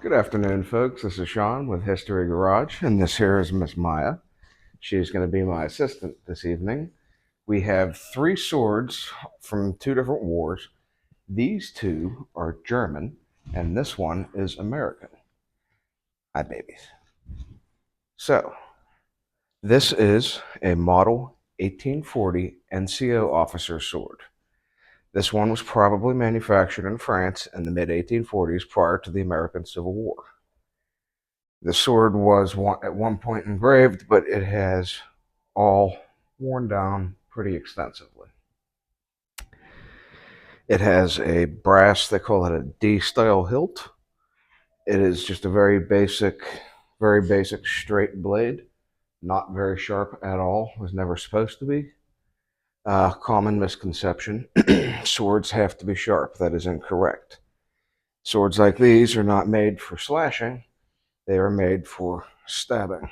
Good afternoon, folks. This is Sean with History Garage, and this here is Miss Maya. She's going to be my assistant this evening. We have three swords from two different wars. These two are German, and this one is American. Hi, babies. So, this is a model 1840 NCO officer sword. This one was probably manufactured in France in the mid 1840s prior to the American Civil War. The sword was at one point engraved, but it has all worn down pretty extensively. It has a brass, they call it a D-style hilt. It is just a very basic straight blade, not very sharp at all, was never supposed to be. Common misconception, swords have to be sharp. That is incorrect. Swords like these are not made for slashing, they are made for stabbing.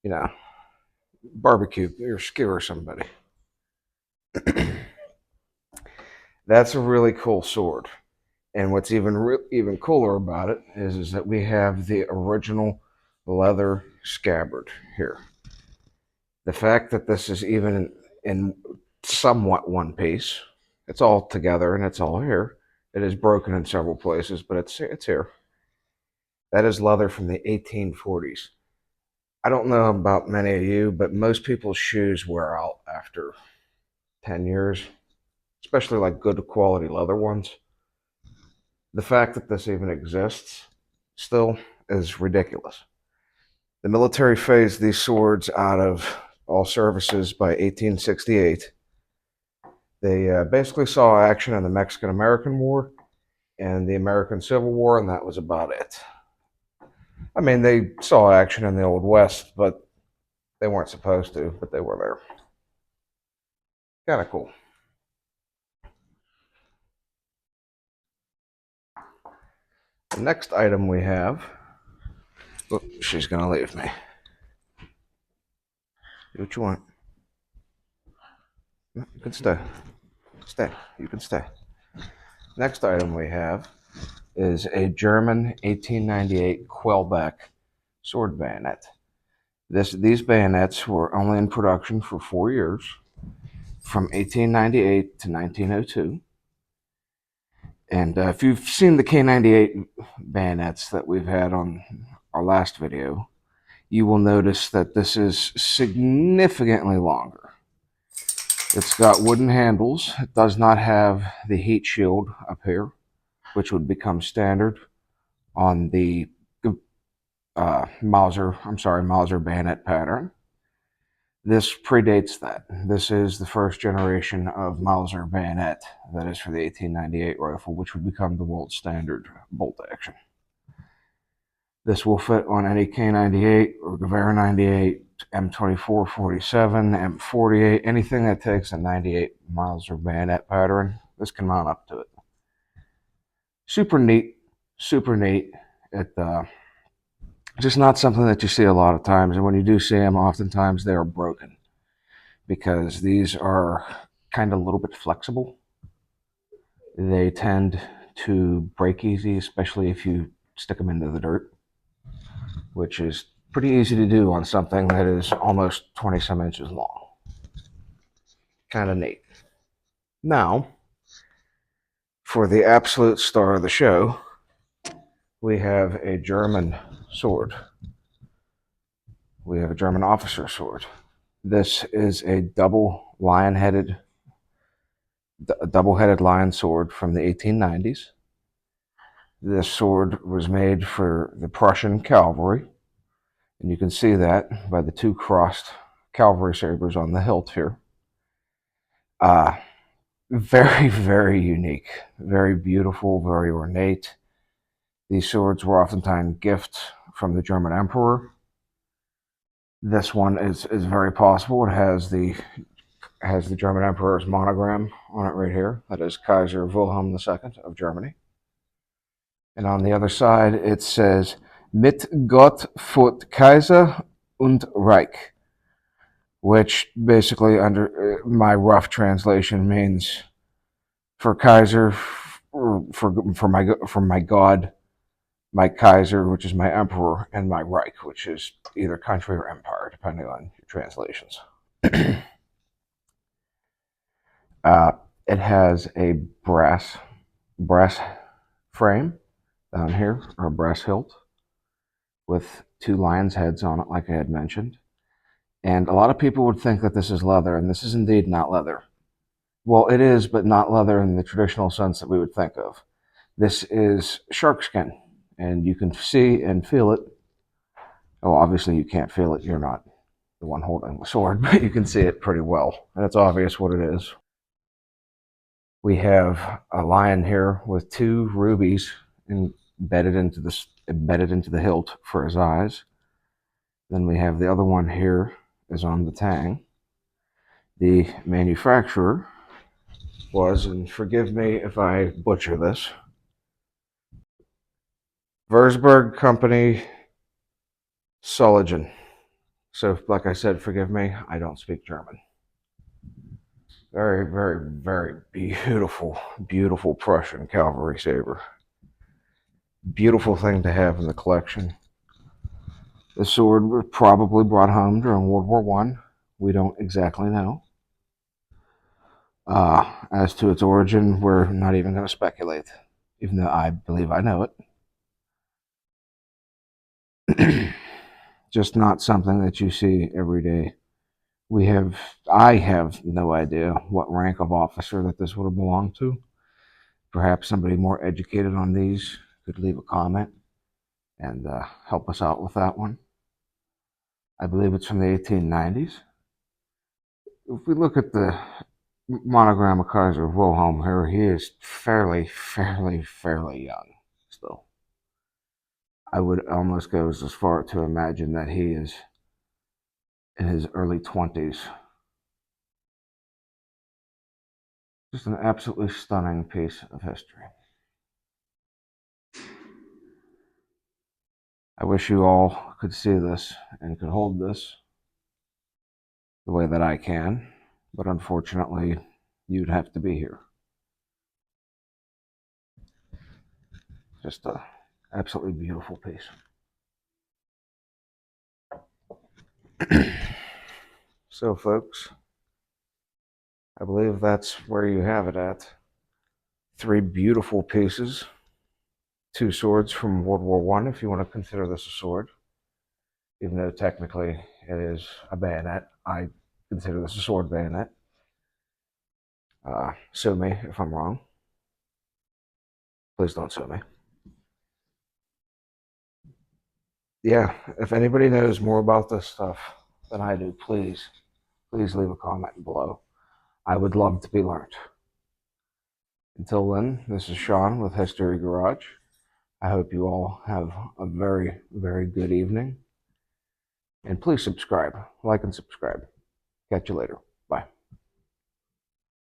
You know, barbecue or skewer somebody. That's a really cool sword. And what's even cooler about it is that we have the original leather scabbard here. The fact that this is even in somewhat one piece, it's all together and it's all here. It is broken in several places, but it's here. That is leather from the 1840s. I don't know about many of you, but most people's shoes wear out after 10 years, especially like good quality leather ones. The fact that this even exists still is ridiculous. The military phased these swords out of all services by 1868. They basically saw action in the Mexican American War and the American Civil War, and that was about it. I mean, they saw action in the Old West, but they weren't supposed to, but they were there. Kind of cool. The next item we have. Oh, she's going to leave me. Do what you want. You can stay. Stay. You can stay. Next item we have is a German 1898 Quellback sword bayonet. These bayonets were only in production for 4 years, from 1898 to 1902. And if you've seen the K98 bayonets that we've had on our last video, you will notice that this is significantly longer. It's got wooden handles. It does not have the heat shield up here, which would become standard on the Mauser bayonet pattern. This predates that. This is the first generation of Mauser bayonet that is for the 1898 rifle, which would become the world standard bolt action. This will fit on any K98 or Gewehr 98, M24 47, M48, anything that takes a 98 Mauser bayonet pattern. This can mount up to it. Super neat, super neat. It just not something that you see a lot of times, and when you do see them, oftentimes they are broken because these are kind of a little bit flexible. They tend to break easy, especially if you stick them into the dirt, which is pretty easy to do on something that is almost 20 some inches long. Kind of neat. Now, for the absolute star of the show, we have a German sword. We have a German officer sword. This is a double-headed lion sword from the 1890s. This sword was made for the Prussian cavalry, and you can see that by the two crossed cavalry sabers on the hilt here. Very, very unique, very beautiful, very ornate. These swords were oftentimes gifts from the German emperor. This one is very possible. It has the German emperor's monogram on it right here. That is Kaiser Wilhelm II of Germany. And on the other side, it says, Mit Gott für Kaiser und Reich, which basically, under my rough translation, means for Kaiser, for my God, my Kaiser, which is my emperor, and my Reich, which is either country or empire, depending on your translations. It has a brass frame down here, or a brass hilt, with two lions' heads on it, like I had mentioned. And a lot of people would think that this is leather, and this is indeed not leather. Well, it is, but not leather in the traditional sense that we would think of. This is shark skin, and you can see and feel it. Oh, obviously you can't feel it. You're not the one holding the sword, but you can see it pretty well, and it's obvious what it is. We have a lion here with two rubies embedded into the hilt for his eyes. Then we have the other one here is on the tang. The manufacturer was, and forgive me if I butcher this, Würzburg Company Soligen. So, like I said, forgive me, I don't speak German. Very, very, very beautiful, beautiful Prussian cavalry saber. Beautiful thing to have in the collection. The sword was probably brought home during World War One. We don't exactly know. As to its origin, we're not even going to speculate, even though I believe I know it. Just not something that you see every day. I have no idea what rank of officer that this would have belonged to. Perhaps somebody more educated on these could leave a comment and help us out with that one. I believe it's from the 1890s. If we look at the monogram of Kaiser Wilhelm here, he is fairly young still. I would almost go as far to imagine that he is in his early 20s. Just an absolutely stunning piece of history. I wish you all could see this and could hold this the way that I can, but unfortunately, you'd have to be here. Just a absolutely beautiful piece. So, folks, I believe that's where you have it at. Three beautiful pieces, two swords from World War One, if you want to consider this a sword, even though technically it is a bayonet. I consider this a sword bayonet. Sue me if I'm wrong. Please don't sue me. Yeah, if anybody knows more about this stuff than I do, please leave a comment below. I would love to be learned. Until then, this is Sean with History Garage. I hope you all have a very, very good evening. And please subscribe, like and subscribe. Catch you later.